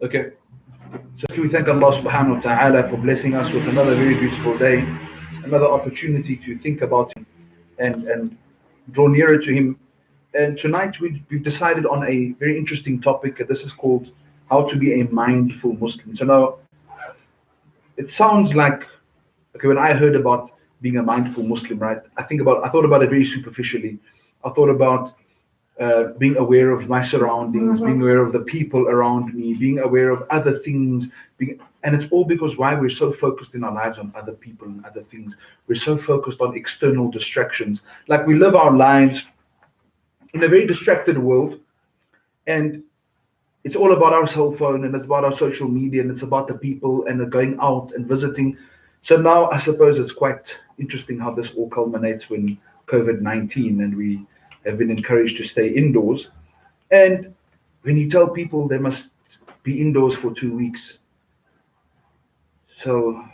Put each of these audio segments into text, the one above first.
Okay. So we thank Allah subhanahu wa ta'ala for blessing us with another very beautiful day, another opportunity to think about Him and draw nearer to Him. And tonight we've decided on a very interesting topic. This is called how to be a mindful Muslim. So now it sounds like, okay, when I heard about being a mindful Muslim, right? I thought about it very superficially. I thought about being aware of my surroundings, being aware of the people around me, being aware of other things. And it's all because why we're so focused in our lives on other people and other things. We're so focused on external distractions. Like we live our lives in a very distracted world, and it's all about our cell phone and it's about our social media and it's about the people and the going out and visiting. So now I suppose it's quite interesting how this all culminates when COVID-19 and we have been encouraged to stay indoors. And when you tell people they must be indoors for 2 weeks, so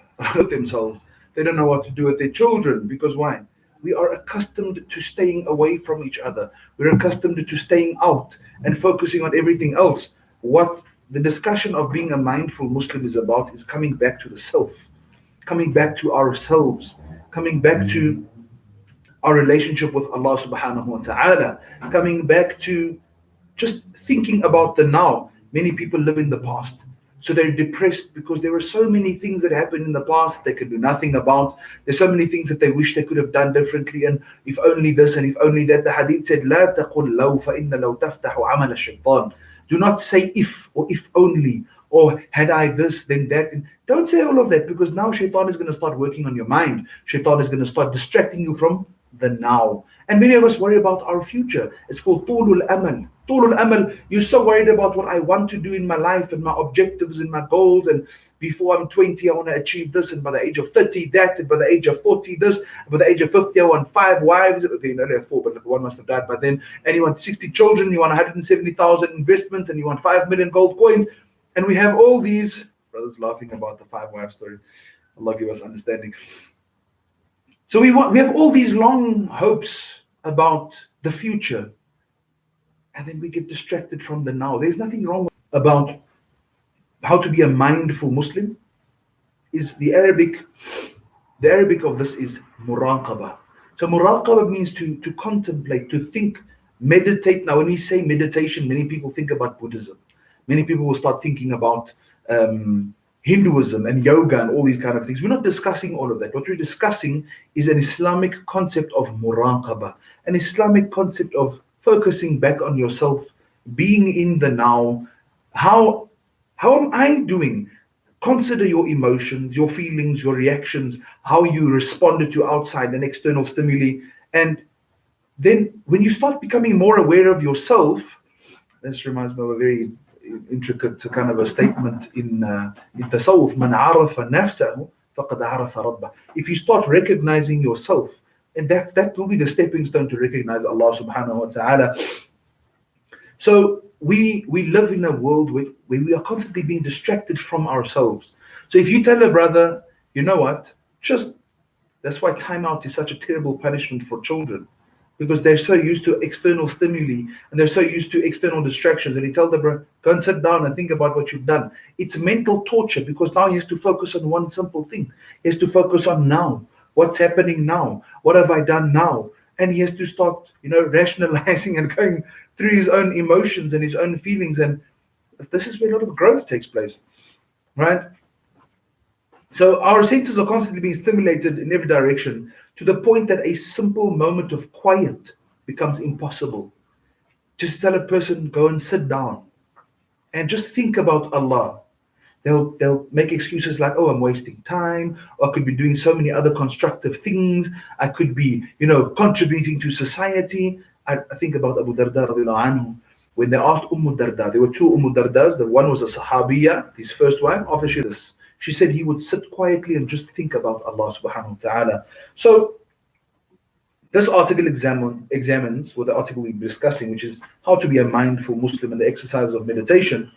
themselves, they don't know what to do with their children because why? We are accustomed to staying away from each other. We're accustomed to staying out and focusing on everything else. What the discussion of being a mindful Muslim is about is coming back to the self, coming back to ourselves, coming back to our relationship with Allah subhanahu wa ta'ala, coming back to just thinking about the now. Many people live in the past. So they're depressed because there were so many things that happened in the past they could do nothing about. There's so many things that they wish they could have done differently. And if only this and if only that. The hadith said, لا تقل لو فإن لو تفتح عمل الشيطان. Do not say if or if only or had I this then that. And don't say all of that because now shaitan is going to start working on your mind. Shaitan is going to start distracting you from the now. And many of us worry about our future. It's called tulul amal. Tulul amal. You're so worried about what I want to do in my life and my objectives and my goals. And before I'm 20, I want to achieve this. And by the age of 30, that. And by the age of 40, this. And by the age of 50, I want 5 wives. Okay, you only have 4, but one must have died by then. And you want 60 children. You want 170,000 investments. And you want 5 million gold coins. And we have all these. Brothers laughing about the 5 wives story. Allah give us understanding. So we have all these long hopes about the future, and then we get distracted from the now. There's nothing wrong about how to be a mindful Muslim. Is the Arabic of this is muraqabah. So muraqabah means to contemplate, to think, meditate. Now, when we say meditation, many people think about Buddhism. Many people will start thinking about Hinduism and yoga and all these kind of things. We're not discussing all of that. What we're discussing is an Islamic concept of muraqabah, an Islamic concept of focusing back on yourself, being in the now. How am I doing? Consider your emotions, your feelings, your reactions, how you responded to outside and external stimuli. And then when you start becoming more aware of yourself, this reminds me of a very intricate kind of a statement in tasawwuf, man arafa nafsahu faqad arafa rabbah. If you start recognizing yourself, and that will be the stepping stone to recognize Allah subhanahu wa ta'ala. So we live in a world where we are constantly being distracted from ourselves. So if you tell a brother, you know what, just that's why timeout is such a terrible punishment for children. Because they're so used to external stimuli and they're so used to external distractions. And you tell them, bro, go and sit down and think about what you've done. It's mental torture because now he has to focus on one simple thing. He has to focus on now. What's happening now? What have I done now? And he has to start, rationalizing and going through his own emotions and his own feelings. And this is where a lot of growth takes place, right? So our senses are constantly being stimulated in every direction to the point that a simple moment of quiet becomes impossible. Just tell a person, go and sit down and just think about Allah. They'll make excuses like, oh, I'm wasting time, or I could be doing so many other constructive things. I could be, contributing to society. I think about Abu Darda radiallahu anhu. When they asked Darda, there were 2 Dardas. The one was a Sahabiya, his first wife. After she said he would sit quietly and just think about Allah subhanahu wa ta'ala. So this article examines what the article we'll be discussing, which is how to be a mindful Muslim and the exercise of meditation.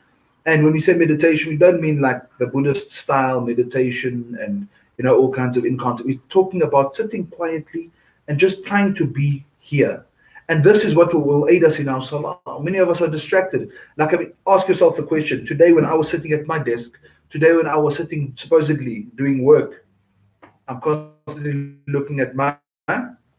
And when we say meditation, we don't mean like the Buddhist style meditation and all kinds of encounter. We're talking about sitting quietly and just trying to be here. And this is what will aid us in our salah. Many of us are distracted. Like, I mean, ask yourself the question. Today when I was sitting at my desk, today when I was sitting supposedly doing work, I'm constantly looking at my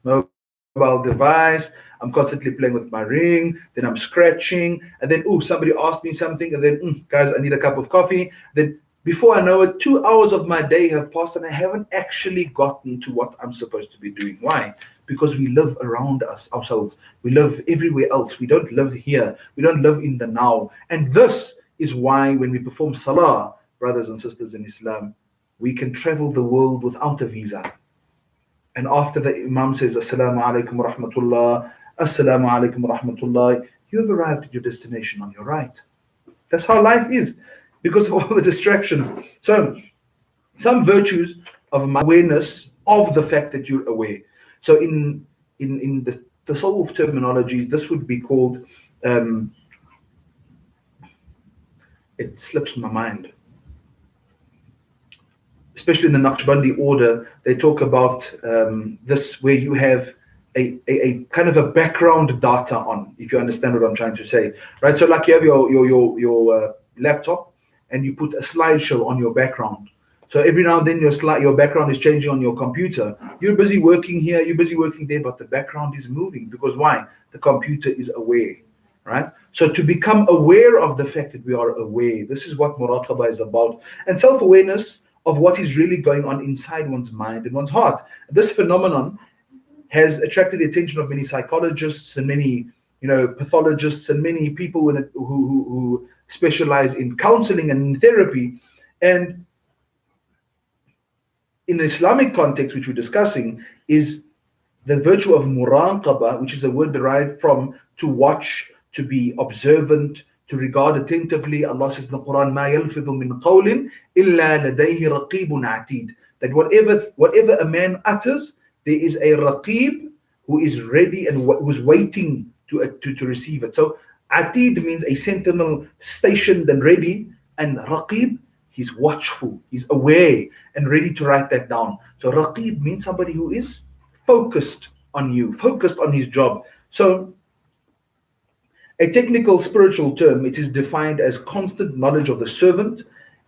mobile device. I'm constantly playing with my ring. Then I'm scratching. And then, somebody asked me something. And then, guys, I need a cup of coffee. Then, before I know it, 2 hours of my day have passed and I haven't actually gotten to what I'm supposed to be doing. Why? Because we live around ourselves. We live everywhere else. We don't live here. We don't live in the now. And this is why when we perform salah, brothers and sisters in Islam, we can travel the world without a visa. And after the Imam says, Assalamu alaikum wa rahmatullah, Assalamu alaikum wa rahmatullah, you have arrived at your destination on your right. That's how life is because of all the distractions. So, some virtues of awareness of the fact that you're aware. So, in the tasawwuf terminologies, this would be called, it slips my mind, especially in the Naqshbandi order, they talk about this where you have a kind of a background data on, if you understand what I'm trying to say, right? So like you have your laptop and you put a slideshow on your background. So every now and then your background is changing on your computer. You're busy working here, you're busy working there, but the background is moving because why? The computer is aware, right? So to become aware of the fact that we are aware, this is what muraqabah is about, and self-awareness of what is really going on inside one's mind and one's heart. This phenomenon has attracted the attention of many psychologists and many, pathologists and many people who specialize in counseling and in therapy. And in the Islamic context, which we're discussing, is the virtue of muraqabah, which is a word derived from to watch, to be observant, to regard attentively. Allah says in the Quran, مَا يَلْفِظُ مِنْ قَوْلٍ إِلَّا لَدَيْهِ رَقِيبٌ عَتِيدٌ. That whatever a man utters, there is a raqib who is ready and who's waiting to receive it. So atid means a sentinel stationed and ready, and raqib, he's watchful, he's aware and ready to write that down. So raqib means somebody who is focused on you, focused on his job. So a technical spiritual term, it is defined as constant knowledge of the servant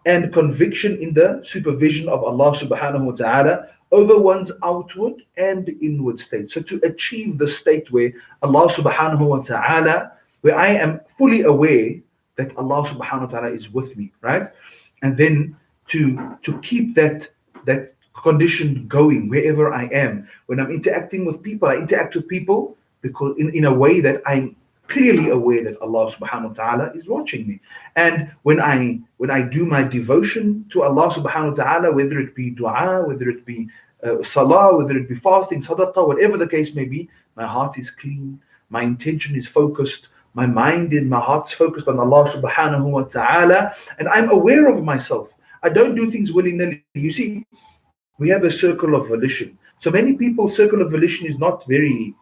and conviction in the supervision of Allah subhanahu wa ta'ala over one's outward and inward state. So to achieve the state where Allah subhanahu wa ta'ala, where I am fully aware that Allah subhanahu wa ta'ala is with me, right? And then to keep that condition going wherever I am. When I'm interacting with people, I interact with people because in a way that I'm clearly aware that Allah subhanahu wa ta'ala is watching me. And when I do my devotion to Allah subhanahu wa ta'ala, whether it be dua, whether it be salah, whether it be fasting, sadaqah, whatever the case may be, my heart is clean, my intention is focused, my mind and my heart's focused on Allah subhanahu wa ta'ala, and I'm aware of myself. I don't do things willy-nilly. You see, we have a circle of volition. So many people's circle of volition is not very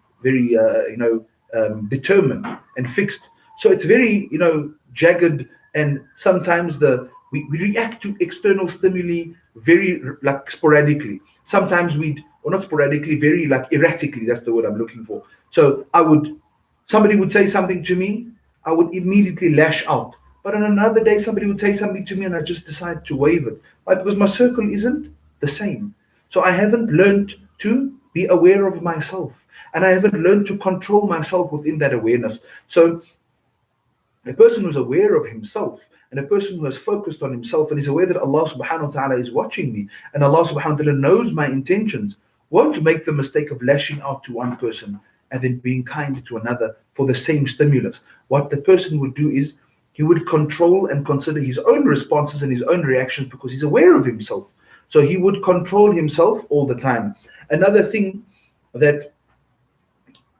determined and fixed. So it's very, jagged, and sometimes we react to external stimuli very sporadically. Sometimes or not sporadically, very erratically. That's the word I'm looking for. So somebody would say something to me, I would immediately lash out. But on another day, somebody would say something to me and I just decide to waive it. Why? Because my circle isn't the same. So I haven't learned to be aware of myself. And I haven't learned to control myself within that awareness. So a person who's aware of himself and a person who has focused on himself and is aware that Allah subhanahu wa ta'ala is watching me and Allah subhanahu wa ta'ala knows my intentions, won't make the mistake of lashing out to one person and then being kind to another for the same stimulus. What the person would do is he would control and consider his own responses and his own reactions because he's aware of himself. So he would control himself all the time. Another thing that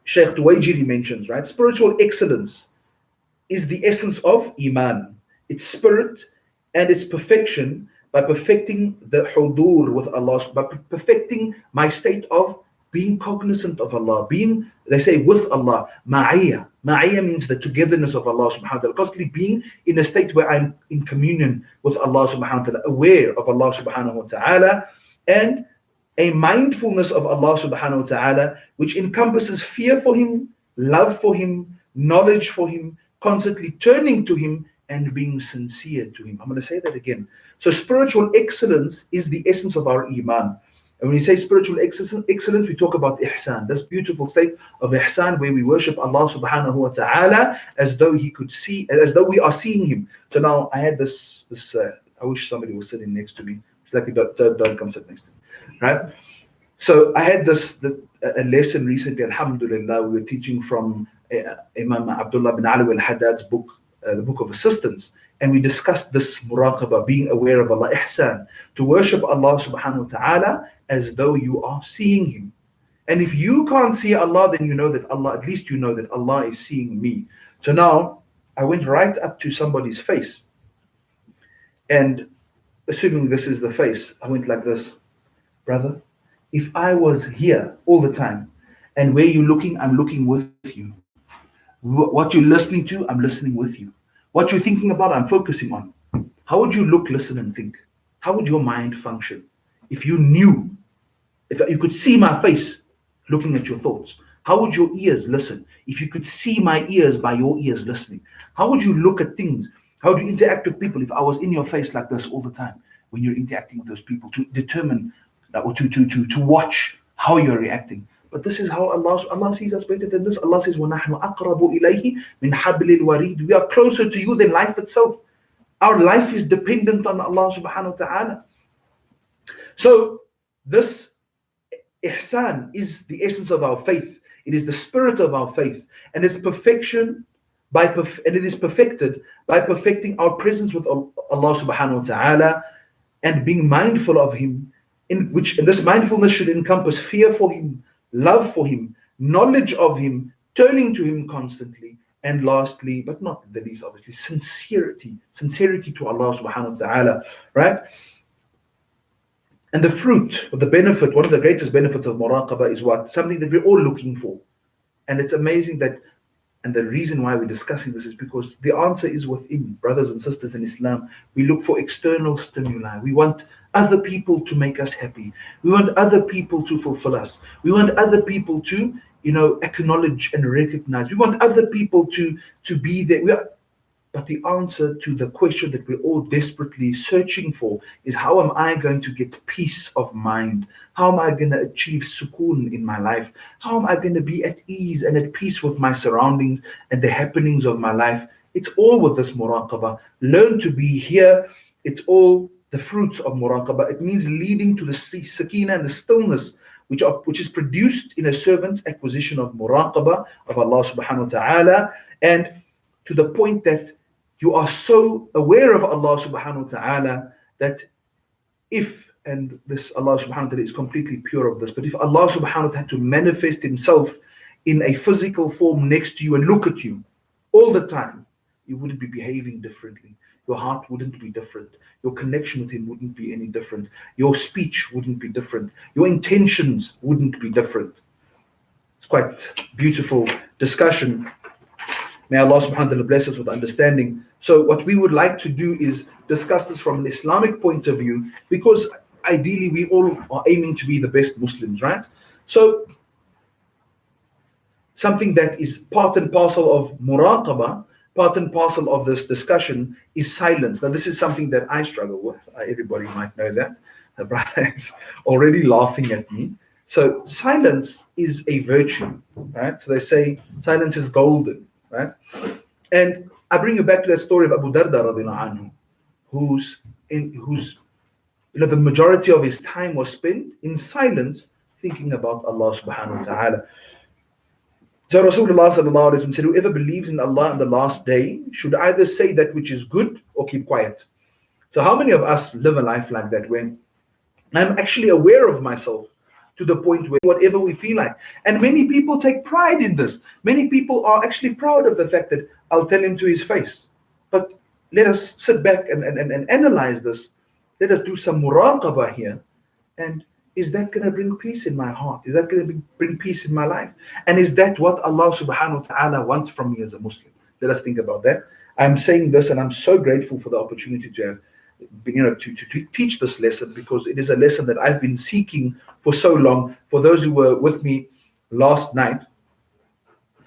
Shaykh Tuwaijiri mentions, right? Spiritual excellence is the essence of Iman, its spirit and its perfection by perfecting the hudur with Allah, by perfecting my state of being cognizant of Allah, being, they say, with Allah, ma'iyya. Ma'iyya means the togetherness of Allah subhanahu wa ta'ala, constantly being in a state where I'm in communion with Allah subhanahu wa ta'ala, aware of Allah subhanahu wa ta'ala, and a mindfulness of Allah subhanahu wa ta'ala, which encompasses fear for Him love for him, knowledge for him, constantly turning to him and being sincere to him. I'm going to say that again. So spiritual excellence is the essence of our iman. And when we say spiritual excellence, we talk about ihsan, this beautiful state of ihsan where we worship Allah subhanahu wa ta'ala as though he could see, as though we are seeing him. So now I had this I wish somebody was sitting next to me. It's like, don't come sit next to me, right? So I had a lesson recently, alhamdulillah, we were teaching from Imam Abdullah bin Ali al-Haddad's book, the Book of Assistance, and we discussed this muraqabah, being aware of Allah, ihsan, to worship Allah subhanahu wa ta'ala as though you are seeing him. And if you can't see Allah, then you know that Allah, at least you know that Allah is seeing me. So now I went right up to somebody's face, and assuming this is the face, I went like this: brother, if I was here all the time, and where you're looking, I'm looking with you. What you're listening to, I'm listening with you. What you're thinking about, I'm focusing on. How would you look, listen, and think? How would your mind function if you knew, if you could see my face looking at your thoughts? How would your ears listen if you could see my ears by your ears listening? How would you look at things? How do you interact with people if I was in your face like this all the time when you're interacting with those people, to determine or to watch how you're reacting? But this is how Allah sees us better than this. Allah says, وَنَحْنُ أَقْرَبُ إِلَيْهِ مِنْ حَبْلِ الْوَرِيدِ. We are closer to you than life itself. Our life is dependent on Allah subhanahu wa ta'ala. So this ihsan is the essence of our faith. It is the spirit of our faith, and its perfection and it is perfected by perfecting our presence with Allah subhanahu wa ta'ala and being mindful of him, and this mindfulness should encompass fear for him, love for him, knowledge of him, turning to him constantly, and lastly, but not the least, obviously, sincerity to Allah subhanahu wa ta'ala, right? And the fruit, or the benefit, one of the greatest benefits of muraqabah is what? Something that we're all looking for. And it's amazing that, and the reason why we're discussing this is because the answer is within. Brothers and sisters in Islam, we look for external stimuli. We want other people to make us happy. We want other people to fulfill us. We want other people to, acknowledge and recognize. We want other people to be there. But the answer to the question that we're all desperately searching for is, how am I going to get peace of mind? How am I going to achieve sukoon in my life? How am I going to be at ease and at peace with my surroundings and the happenings of my life? It's all with this muraqabah. Learn to be here. It's all the fruits of muraqabah. It means leading to the sakina and the stillness which is produced in a servant's acquisition of muraqabah of Allah subhanahu wa ta'ala, and to the point that you are so aware of Allah subhanahu wa ta'ala that and this Allah subhanahu wa ta'ala is completely pure of this, but if Allah subhanahu wa ta'ala had to manifest himself in a physical form next to you and look at you all the time, you wouldn't be behaving differently. Your heart wouldn't be different. Your connection with him wouldn't be any different. Your speech wouldn't be different. Your intentions wouldn't be different. It's quite beautiful discussion. May Allah subhanahu wa ta'ala bless us with understanding. So what we would like to do is discuss this from an Islamic point of view, because ideally we all are aiming to be the best Muslims, right? So something that is part and parcel of muraqabah, part and parcel of this discussion, is silence. Now this is something that I struggle with. Everybody might know that. The brother is already laughing at me. So silence is a virtue, right? So they say silence is golden, right? And I bring you back to that story of Abu Darda radiallahu anhu, whose the majority of his time was spent in silence, thinking about Allah subhanahu wa ta'ala. So Rasulullah sallallahu alaihi wasallam said, whoever believes in Allah and the last day should either say that which is good or keep quiet. So how many of us live a life like that, when I'm actually aware of myself to the point where whatever we feel like? And many people take pride in this. Many people are actually proud of the fact that I'll tell him to his face. But let us sit back and analyze this. Let us do some muraqabah here. And is that going to bring peace in my heart? Is that going to bring peace in my life? And is that what Allah subhanahu wa ta'ala wants from me as a Muslim? Let us think about that. I'm saying this, and I'm so grateful for the opportunity to have to teach this lesson, because it is a lesson that I've been seeking for so long. For those who were with me last night,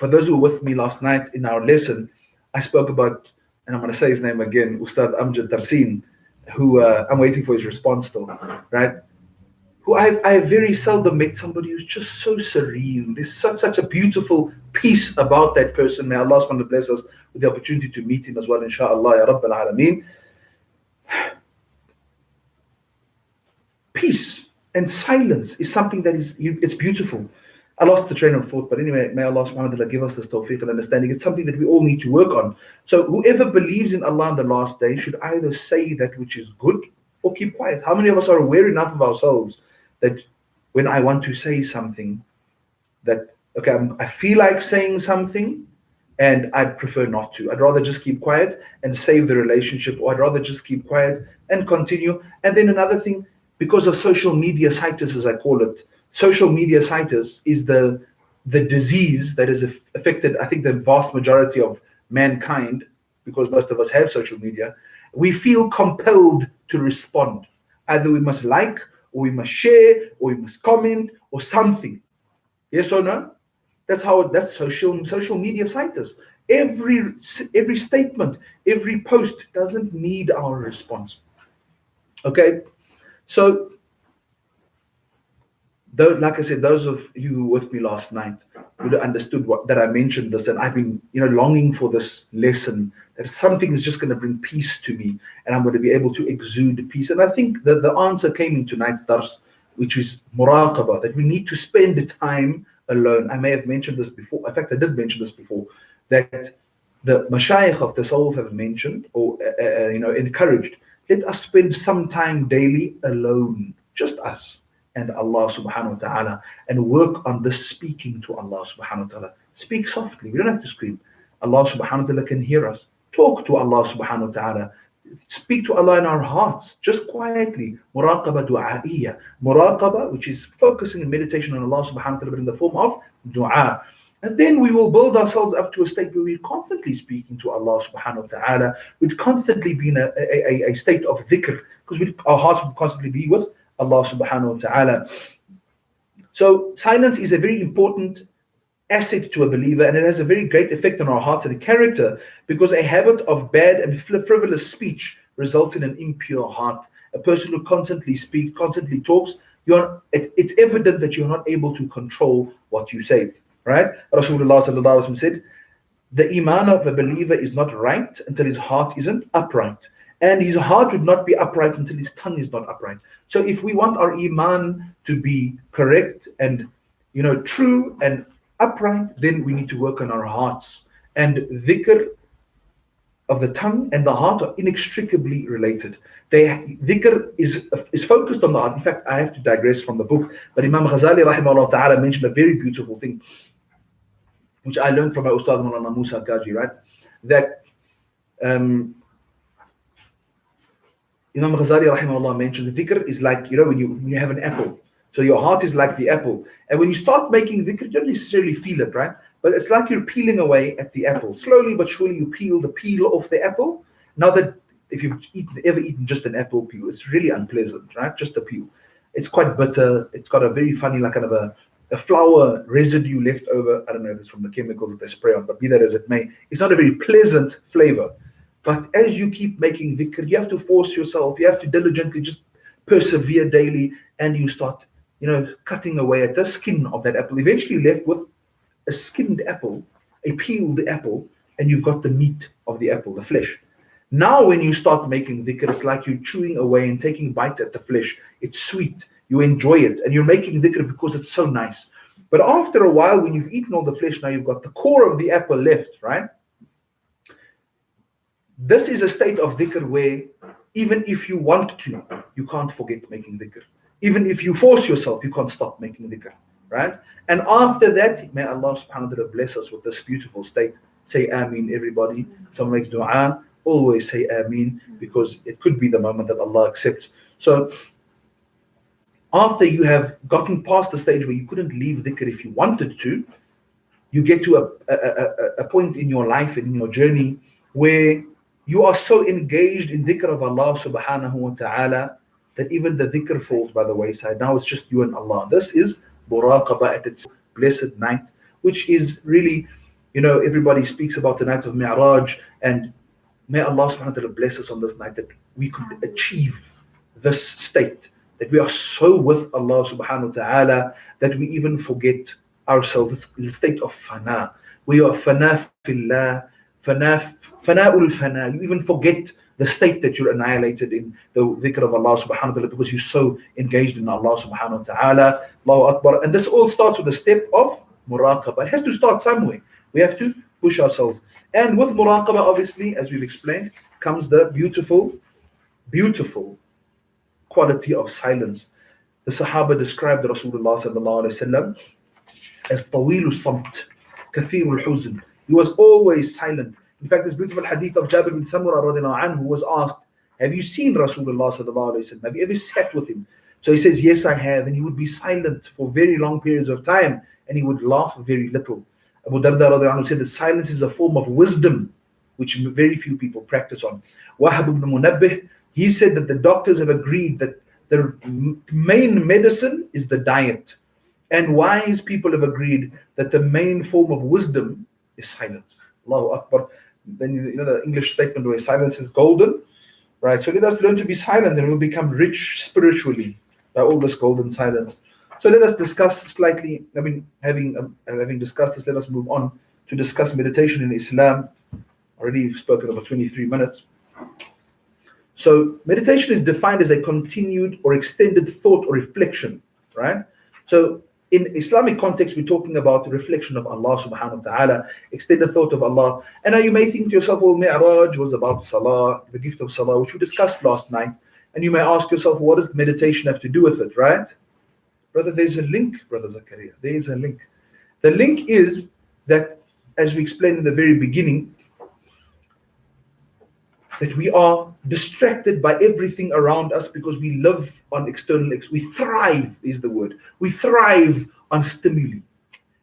For those who were with me last night in our lesson, I spoke about, and I'm going to say his name again, Ustad Amjad Tarsin, who I'm waiting for his response still, right? Who I very seldom met somebody who's just so serene. There's such a beautiful peace about that person. May Allah SWT bless us with the opportunity to meet him as well, inshallah, ya Rabbil Alameen. Peace and silence is something that it's beautiful. I lost the train of thought, but anyway, may Allah SWT give us this tawfiq and understanding. It's something that we all need to work on. So whoever believes in Allah on the last day should either say that which is good or keep quiet. How many of us are aware enough of ourselves that when I want to say something, that, okay, I feel like saying something and I'd prefer not to. I'd rather just keep quiet and save the relationship, or I'd rather just keep quiet and continue. And then another thing, because of social media situs, as I call it, social media situs is the disease that has affected, I think, the vast majority of mankind, because most of us have social media. We feel compelled to respond. Either we must like, or we must share, or we must comment, or something. Yes or no? That's social media situs. Every statement, every post doesn't need our response. Okay? So, like I said, those of you who were with me last night would have understood that I mentioned this, and I've been, longing for this lesson, that something is just going to bring peace to me, and I'm going to be able to exude peace. And I think that the answer came in tonight's dars, which is muraqabah, that we need to spend the time alone. I may have mentioned this before. In fact, I did mention this before, that the mashayikh of Tasawwuf have mentioned, or encouraged, let us spend some time daily alone, just us and Allah subhanahu wa ta'ala, and work on this speaking to Allah subhanahu wa ta'ala. Speak softly, we don't have to scream. Allah subhanahu wa ta'ala can hear us. Talk to Allah subhanahu wa ta'ala. Speak to Allah in our hearts, just quietly. Muraqabah du'a'iyya. Muraqabah, which is focusing and meditation on Allah subhanahu wa ta'ala, but in the form of dua. And then we will build ourselves up to a state where we're constantly speaking to Allah subhanahu wa ta'ala. We'd constantly be in a state of dhikr, because our hearts will constantly be with Allah subhanahu wa ta'ala. So silence is a very important asset to a believer, and it has a very great effect on our hearts and character, because a habit of bad and frivolous speech results in an impure heart. A person who constantly speaks, constantly talks, it's evident that you're not able to control what you say. Right? Rasulullah sallallahu alaihi wasallam said, the iman of a believer is not right until his heart isn't upright. And his heart would not be upright until his tongue is not upright. So if we want our iman to be correct and true and upright, then we need to work on our hearts. And dhikr of the tongue and the heart are inextricably related. Dhikr is focused on the heart. In fact, I have to digress from the book, but Imam Ghazali rahimahullah ta'ala mentioned a very beautiful thing, which I learned from my Ustad Maulana Musa Kaji, right? That Imam Ghazali rahimahullah mentioned the dhikr is like, when you have an apple. So your heart is like the apple. And when you start making dhikr, you don't necessarily feel it, right? But it's like you're peeling away at the apple. Slowly but surely you peel the peel off the apple. Now that if you've ever eaten just an apple peel, it's really unpleasant, right? Just a peel. It's quite bitter. It's got a very funny, like kind of a flour residue left over. I don't know if it's from the chemicals that they spray on, but be that as it may, it's not a very pleasant flavor. But as you keep making dhikr, you have to force yourself. You have to diligently just persevere daily, and you start, cutting away at the skin of that apple. Eventually, you're left with a skinned apple, a peeled apple, and you've got the meat of the apple, the flesh. Now, when you start making dhikr, it's like you're chewing away and taking bites at the flesh. It's sweet. You enjoy it, and you're making dhikr because it's so nice. But after a while, when you've eaten all the flesh, now you've got the core of the apple left, right? This is a state of dhikr where even if you want to, you can't forget making dhikr. Even if you force yourself, you can't stop making dhikr, right? And after that, may Allah subhanahu wa ta'ala bless us with this beautiful state. Say Ameen, everybody. Someone makes dua, always say Ameen, because it could be the moment that Allah accepts. So after you have gotten past the stage where you couldn't leave dhikr if you wanted to, you get to a point in your life and in your journey where you are so engaged in dhikr of Allah subhanahu wa ta'ala that even the dhikr falls by the wayside. Now it's just you and Allah. This is muraqabah at its blessed night, which is really Everybody speaks about the night of Mi'raj, and may Allah subhanahu wa ta'ala bless us on this night that we could achieve this state, that we are so with Allah subhanahu wa ta'ala that we even forget ourselves, the state of fana. We are fana fillah, fana'ul fana. You even forget the state that you're annihilated in the dhikr of Allah subhanahu wa ta'ala because you're so engaged in Allah subhanahu wa ta'ala. Allahu Akbar. And this all starts with the step of muraqabah. It has to start somewhere. We have to push ourselves. And with muraqabah, obviously, as we've explained, comes the beautiful, beautiful quality of silence. The Sahaba described Rasulullah sallallahu alaihi wasallam as tawilu samt, kathirul huzn. He was always silent. In fact, this beautiful hadith of Jabir bin Samurah radiallahu anhu was asked, have you seen Rasulullah sallallahu alaihi wasallam? Have you ever sat with him? So he says, yes, I have. And he would be silent for very long periods of time, and he would laugh very little. Abu Darda radiallahu anhu said that silence is a form of wisdom, which very few people practice on. Wahab ibn Munabbih, he said that the doctors have agreed that the main medicine is the diet. And wise people have agreed that the main form of wisdom is silence. Allahu Akbar. Then the English statement where silence is golden, right? So let us learn to be silent and we'll become rich spiritually by all this golden silence. So let us discuss slightly, having discussed this, let us move on to discuss meditation in Islam. Already spoken about 23 minutes. So meditation is defined as a continued or extended thought or reflection, right? So in Islamic context, we're talking about the reflection of Allah subhanahu wa ta'ala, extended thought of Allah. And now you may think to yourself, well, Mi'raj was about Salah, the gift of Salah, which we discussed last night. And you may ask yourself, what does meditation have to do with it, right? Brother, there's a link, Brother Zakaria. There is a link. The link is that, as we explained in the very beginning, that we are distracted by everything around us because we live on external, we thrive is the word. We thrive on stimuli.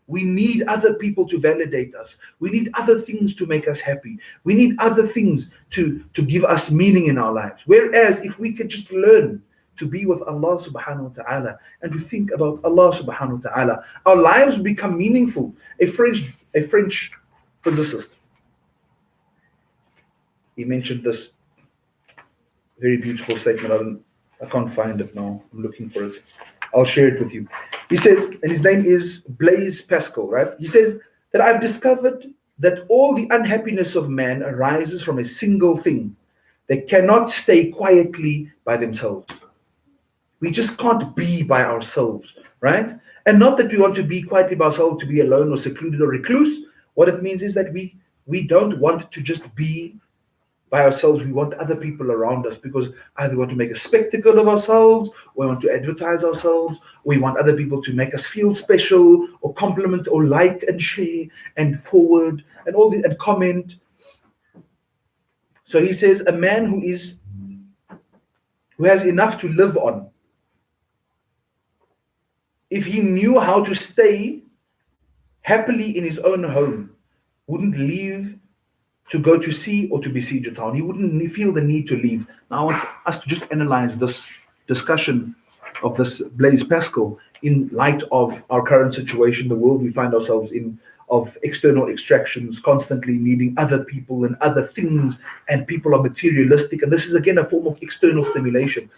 We need other people to validate us. We need other things to make us happy. We need other things to give us meaning in our lives. Whereas if we could just learn to be with Allah subhanahu wa ta'ala and to think about Allah subhanahu wa ta'ala, our lives become meaningful. A French physicist, he mentioned this very beautiful statement. I can't find it now. I'm looking for it. I'll share it with you. He says, and his name is Blaise Pascal, right? He says that I've discovered that all the unhappiness of man arises from a single thing. They cannot stay quietly by themselves. We just can't be by ourselves, right? And not that we want to be quietly by ourselves, to be alone or secluded or recluse. What it means is that we don't want to just be by ourselves. We want other people around us because either we want to make a spectacle of ourselves, or we want to advertise ourselves, or we want other people to make us feel special, or compliment, or like and share and forward and all this and comment. So he says, a man who has enough to live on, if he knew how to stay happily in his own home, wouldn't leave to go to see or to besiege a town. He wouldn't feel the need to leave. Now I want us to just analyze this discussion of this Blaise Pascal in light of our current situation, the world we find ourselves in, of external extractions, constantly needing other people and other things, and people are materialistic, and this is again a form of external stimulation.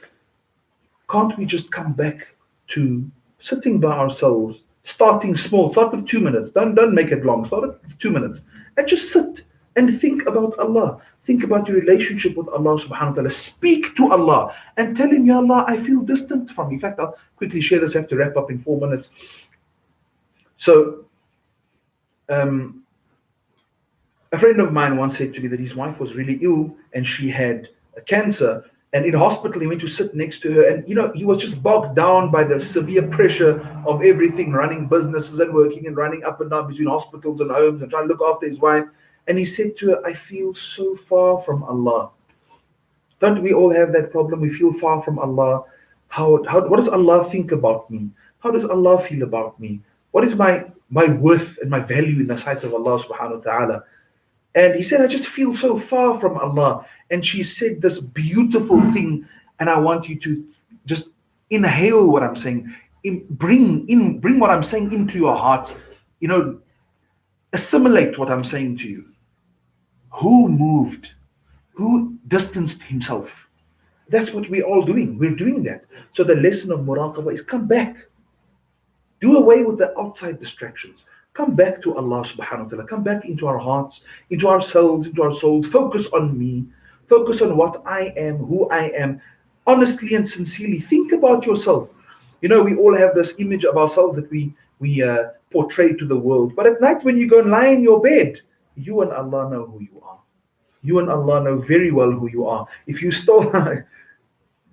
Can't we just come back to sitting by ourselves, starting small, start with 2 minutes, don't make it long, start with 2 minutes, and just sit and think about Allah. Think about your relationship with Allah subhanahu wa ta'ala. Speak to Allah and tell Him, Ya Allah, I feel distant from you. In fact, I'll quickly share this. I have to wrap up in 4 minutes. So, a friend of mine once said to me that his wife was really ill and she had a cancer. And in hospital, he went to sit next to her. And, he was just bogged down by the severe pressure of everything, running businesses and working and running up and down between hospitals and homes and trying to look after his wife. And he said to her, I feel so far from Allah. Don't we all have that problem? We feel far from Allah. What does Allah think about me? How does Allah feel about me? What is my worth and my value in the sight of Allah subhanahu wa ta'ala? And he said, I just feel so far from Allah. And she said this beautiful thing, and I want you to just inhale what I'm saying. Bring what I'm saying into your heart. assimilate what I'm saying to you. Who moved? Who distanced himself? That's what we're all doing. We're doing that. So the lesson of muraqabah is come back. Do away with the outside distractions. Come back to Allah subhanahu wa ta'ala. Come back into our hearts, into ourselves, into our souls. Focus on me. Focus on what I am, who I am. Honestly and sincerely, think about yourself. You know, we all have this image of ourselves that we portray to the world. But at night when you go and lie in your bed, you and Allah know who you are. You and Allah know very well who you are. If you stole,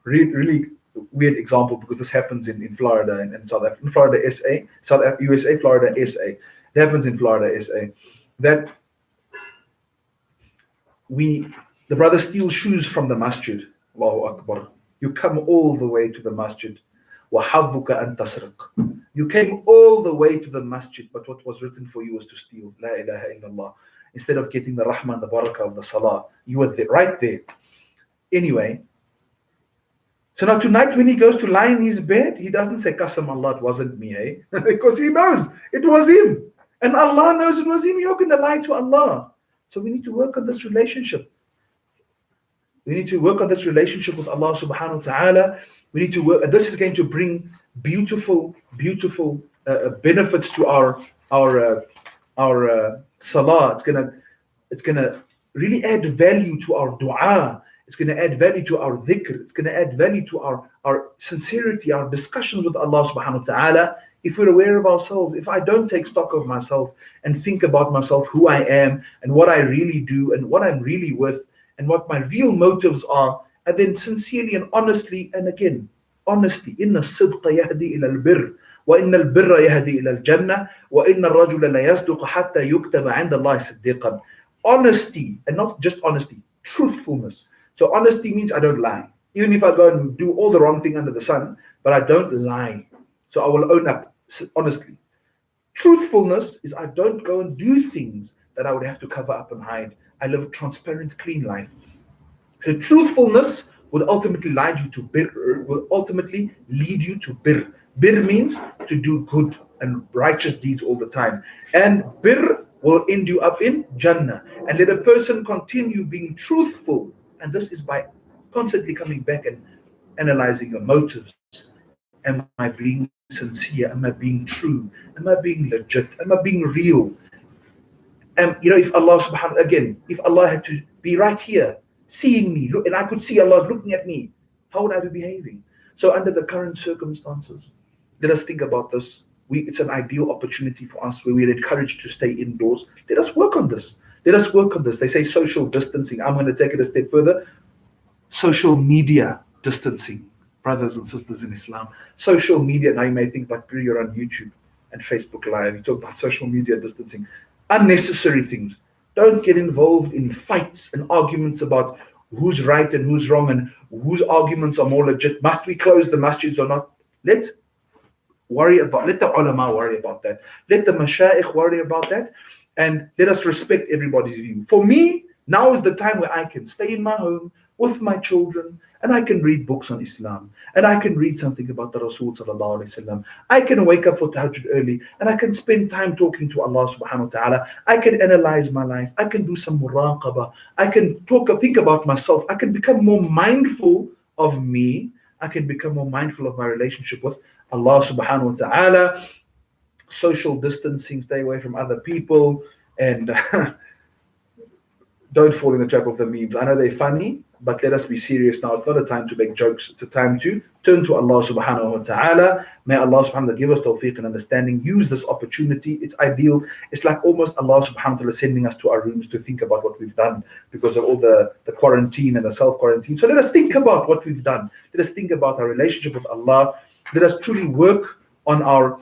really weird example because this happens in Florida and South Africa, in Florida, SA, USA, Florida, SA. It happens in Florida, SA. That the brother steals shoes from the masjid. Allahu Akbar. You come all the way to the masjid. وَحَظُّكَ أَن تَسْرِقْ. You came all the way to the masjid, but what was written for you was to steal. La ilaha illallah. Instead of getting the rahmah and the barakah of the salah, you were there, right there. Anyway, so now tonight when he goes to lie in his bed, he doesn't say, Qasam Allah, it wasn't me, eh? Because he knows it was him. And Allah knows it was him. You're going to lie to Allah. So we need to work on this relationship. We need to work on this relationship with Allah subhanahu wa ta'ala. We need to work, and this is going to bring beautiful benefits to our salah. It's gonna really add value to our dua. It's going to add value to our dhikr. It's going to add value to our sincerity, our discussions with Allah subhanahu wa ta'ala. If we're aware of ourselves, if I don't take stock of myself and think about myself, who I am and what I really do and what I'm really worth and what my real motives are, and then sincerely and honestly, and again, honesty. Inna sidqa yahdi ila al-birr, wa inna al-birra yahdi ila al-jannah, wa inna al-rajula la yasduq hatta yuktaba 'inda Allah siddiqan. Honesty, and not just honesty, truthfulness. So honesty means I don't lie. Even if I go and do all the wrong thing under the sun, but I don't lie. So I will own up honestly. Truthfulness is I don't go and do things that I would have to cover up and hide. I live a transparent, clean life. So truthfulness will ultimately lead you to birr, will ultimately lead you to birr. Birr means to do good and righteous deeds all the time. And birr will end you up in Jannah. And let a person continue being truthful. And this is by constantly coming back and analyzing your motives. Am I being sincere? Am I being true? Am I being legit? Am I being real? And if Allah subhanahu again, if Allah had to be right here, seeing me, look, and I could see Allah looking at me, how would I be behaving? So under the current circumstances, let us think about this. It's an ideal opportunity for us where we're encouraged to stay indoors. Let us work on this. Let us work on this. They say social distancing. I'm going to take it a step further. Social media distancing, brothers and sisters in Islam. Social media, now you may think, but you're on YouTube and Facebook Live. You talk about social media distancing. Unnecessary things. Don't get involved in fights and arguments about who's right and who's wrong and whose arguments are more legit. Must we close the masjids or not? Let the ulama worry about that. Let the mashayikh worry about that. And let us respect everybody's view. For me, now is the time where I can stay in my home with my children and I can read books on Islam and I can read something about the Rasul sallallahu alaihi wasallam. I can wake up for tahajjud early and I can spend time talking to Allah subhanahu wa ta'ala. I can analyze my life. I can do some muraqabah. I can think about myself. I can become more mindful of me. I can become more mindful of my relationship with Allah subhanahu wa ta'ala. Social distancing, stay away from other people, and don't fall in the trap of the memes. I know they're funny, but let us be serious now. It's not a time to make jokes. It's a time to turn to Allah subhanahu wa ta'ala. May Allah subhanahu wa ta'ala give us tawfiq and understanding. Use this opportunity. It's ideal. It's like almost Allah subhanahu wa ta'ala sending us to our rooms to think about what we've done because of all the quarantine and the self-quarantine. So let us think about what we've done. Let us think about our relationship with Allah. Let us truly work on our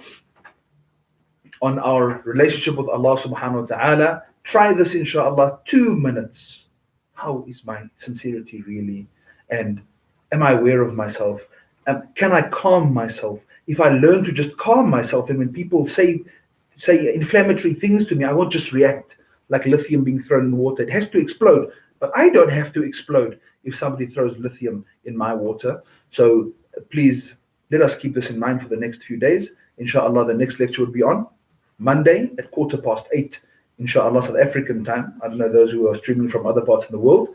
relationship with Allah subhanahu wa ta'ala. Try this inshallah, 2 minutes. How is my sincerity really? And am I aware of myself? Can I calm myself? If I learn to just calm myself, and when people say inflammatory things to me, I won't just react like lithium being thrown in water. It has to explode. But I don't have to explode if somebody throws lithium in my water. So please, let us keep this in mind for the next few days. Inshallah, the next lecture will be on Monday at 8:15 inshallah, South African time. I don't know those who are streaming from other parts of the world.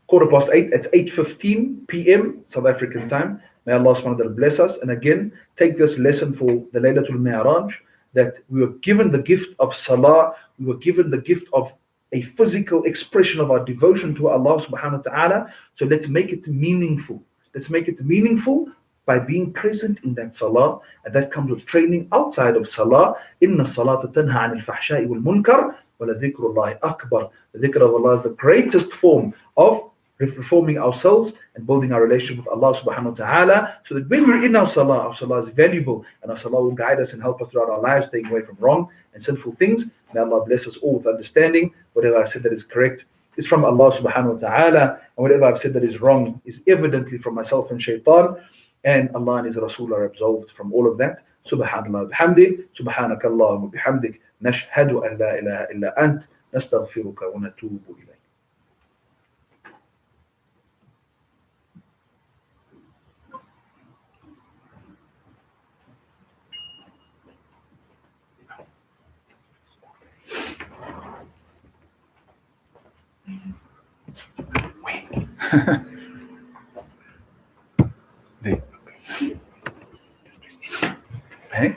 8:15, it's 8:15 p.m. South African time. May Allah SWT bless us. And again, take this lesson for the Lailatul Mi'raj, that we were given the gift of salah, we were given the gift of a physical expression of our devotion to Allah subhanahu wa ta'ala. So let's make it meaningful. Let's make it meaningful by being present in that salah. And that comes with training outside of salah. Inna salata tanha anil fahsha'i wal munkar wa la dhikrullahi akbar. The dhikr of Allah is the greatest form of reforming ourselves and building our relationship with Allah subhanahu wa ta'ala, so that when we're in our salah is valuable, and our salah will guide us and help us throughout our lives, staying away from wrong and sinful things. May Allah bless us all with understanding. Whatever I said that is correct is from Allah subhanahu wa ta'ala, and whatever I've said that is wrong is evidently from myself and shaitan, and Allah and His Rasul are absolved from all of that. Subhanallah bihamdi, subhanakallahumma bihamdik, nashhadu an la ilaha illa ant, nastaghfiruka wa natubu ilayk. Hey.